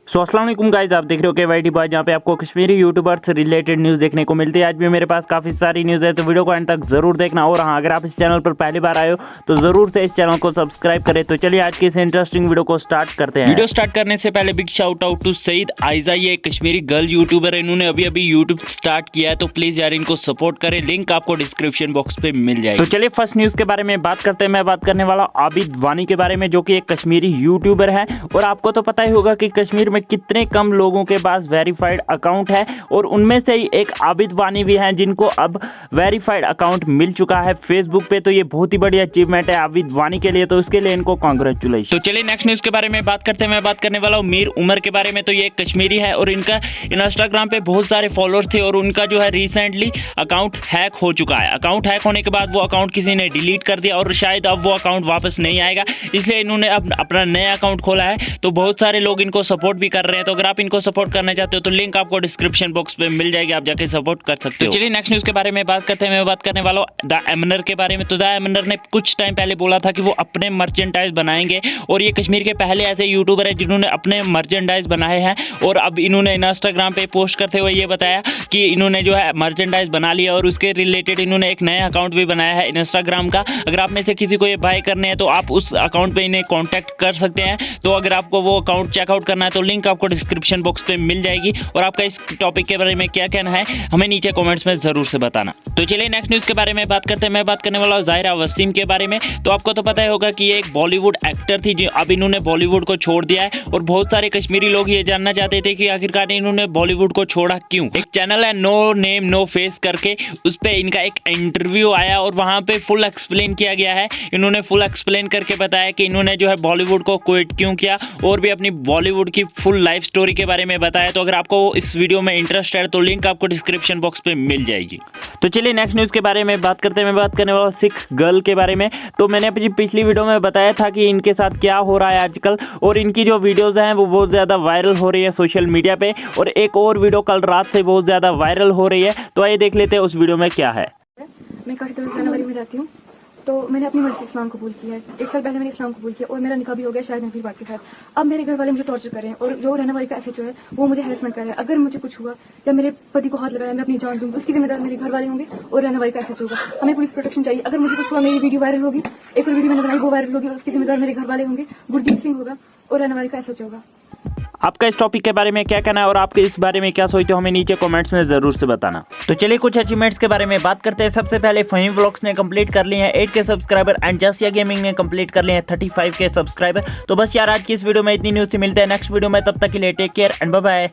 अस्सलाम वालेकुम गाइस, आप देख रहे हो KYT बॉय, जहाँ पे आपको कश्मीरी यूट्यूबर से रिलेटेड न्यूज़ देखने को मिलती है। आज भी मेरे पास काफ़ी सारी न्यूज़ है, तो वीडियो को एंड तक ज़रूर देखना। और हाँ, अगर आप इस चैनल पर पहली बार आए हो तो ज़रूर से इस चैनल को सब्सक्राइब करें। तो चलिए आज की इस इंटरेस्टिंग वीडियो को स्टार्ट करते हैं। वीडियो स्टार्ट करने से पहले big shout out to Sayeed Ayza, ये एक कश्मीरी गर्ल यूट्यूबर है। इन्होंने अभी अभी यूट्यूब स्टार्ट किया है, तो प्लीज़ यार इनको सपोर्ट करें। लिंक आपको डिस्क्रिप्शन बॉक्स पे मिल जाएगी। तो चलिए फर्स्ट न्यूज़ के बारे में बात करते हैं। मैं बात करने वाला आबिद वानी के बारे में, जो कि एक कश्मीरी यूट्यूबर है। और आपको तो पता ही होगा कि कश्मीर में कितने कम लोगों के पास वेरीफाइड अकाउंट है, और उनमें से ही एक आबिद वानी भी हैं जिनको अब वेरीफाइड अकाउंट मिल चुका है फेसबुक पे। तो ये बहुत ही बड़ी अचीवमेंट है आबिद वानी के लिए, तो उसके लिए इनको कांग्रेचुलेशन। तो चलिए नेक्स्ट न्यूज़ के बारे में बात करते हैं। मैं बात करने वाला हूँ मीर उमर के बारे में। तो ये एक कश्मीरी है और इनका इंस्टाग्राम पे बहुत सारे फॉलोअर्स थे, और उनका जो है रिसेंटली अकाउंट हैक हो चुका है। अकाउंट हैक होने के बाद वो अकाउंट किसी ने डिलीट कर दिया, और शायद अब वो अकाउंट वापस नहीं आएगा, इसलिए इन्होंने अब अपना नया अकाउंट खोला है। तो बहुत सारे लोग इनको सपोर्ट भी कर रहे हैं। तो अगर आप इनको सपोर्ट करना चाहते हो तो लिंक आपको डिस्क्रिप्शन बॉक्स पे मिल जाएगी, आप जाके सपोर्ट कर सकते हो। चलिए नेक्स्ट न्यूज़ के बारे में बात करते हैं। मैं बात करने वाला हूँ द एमनर के बारे में। तो द एमनर ने कुछ टाइम पहले बोला था कि वो अपने मर्चेंडाइज बनाएंगे, और ये कश्मीर के पहले ऐसे यूट्यूबर है जिन्होंने अपने मर्चेंडाइज बनाए हैं। और अब इन्होंने इंस्टाग्राम पे पोस्ट करते हुए ये बताया कि इन्होंने जो है मर्चेंडाइज बना लिया, और उसके रिलेटेड इन्होंने एक नया अकाउंट भी बनाया है इंस्टाग्राम का। अगर आप में से किसी को ये बाय करने हैं तो आप उस अकाउंट पे इन्हें कॉन्टैक्ट कर सकते हैं। तो अगर आपको वो अकाउंट चेकआउट करना है तो लिंक आपको डिस्क्रिप्शन बॉक्स पे मिल जाएगी। और आपका इस टॉपिक के बारे में क्या कहना है हमें नीचे कमेंट्स में जरूर से बताना। तो चलिए नेक्स्ट न्यूज़ के बारे में बात करते हैं। मैं बात करने वाला हूँ ज़ाहिरा वसीम के बारे में। तो आपको तो पता ही होगा कि ये एक बॉलीवुड एक्टर थी, जो अब इन्होंने बॉलीवुड को छोड़ दिया है। और बहुत सारे कश्मीरी लोग ये जानना चाहते थे कि आखिरकार इन्होंने बॉलीवुड को छोड़ा क्यों। एक चैनल है नो नेम नो फेस करके, उस पर इनका एक इंटरव्यू आया, और वहाँ पे फुल एक्सप्लेन किया गया है। इन्होंने फुल एक्सप्लेन करके बताया कि इन्होंने जो है बॉलीवुड को क्विट क्यों किया, और भी अपनी बॉलीवुड की फुल लाइफ स्टोरी के बारे में बताया। तो अगर आपको इस वीडियो में इंटरेस्ट है तो लिंक आपको डिस्क्रिप्शन बॉक्स पे मिल जाएगी। तो चलिए नेक्स्ट न्यूज़ के बारे में बात करते हैं। मैं बात करने वाला सिख गर्ल के बारे में। तो मैंने अपनी पिछली वीडियो में बताया था कि इनके साथ क्या हो रहा है आजकल, और इनकी जो वीडियोस हैं वो बहुत ज़्यादा वायरल हो रही है सोशल मीडिया पे। और एक और वीडियो कल रात से बहुत ज़्यादा वायरल हो रही है, तो आइए देख लेते हैं उस वीडियो में क्या है। मैं काशी जानवरी में रहती हूँ, तो मैंने अपनी मर्जी से इस्लाम कबूल किया है। 1 साल पहले मैंने इस्लाम कबूल किया, और मेरा निकाह भी हो गया शायद नफी बात के साथ। अब मेरे घर वाले मुझे टॉर्चर कर रहे हैं, और जो रहने वाली का एसएचओ है वो मुझे हैरेसमेंट कर रहा है। अगर मुझे कुछ हुआ या मेरे पति को हाथ लगाया, मैं अपनी जान दूंगी, उसकी जिम्मेदार मेरे घर वाले होंगे और रहने वाली का एसएचओ होगा। हमें पुलिस प्रोटेक्शन चाहिए। अगर मुझे कुछ हुआ, मेरी वीडियो वायरल होगी, एक और वीडियो मैंने बनाई वो वायरल होगी, और उसकी जिम्मेदार मेरे घर वाले होंगे, गुरदीप सिंह होगा, और रहने वाली का एसएचओ होगा। आपका इस टॉपिक के बारे में क्या कहना है, और आपके इस बारे में क्या सोचते हो हमें नीचे कमेंट्स में जरूर से बताना। तो चलिए कुछ अचीवमेंट्स के बारे में बात करते हैं। सबसे पहले फहीम व्लॉग्स ने कंप्लीट कर लिए हैं 8K subscriber, and Jasiya gaming ने कंप्लीट कर लिए हैं 35K सब्सक्राइबर। तो बस यार आज की इस वीडियो में इतनी न्यूज़ से मिलते हैं नेक्स्ट वीडियो में, तब तक के लिए take care and bye bye.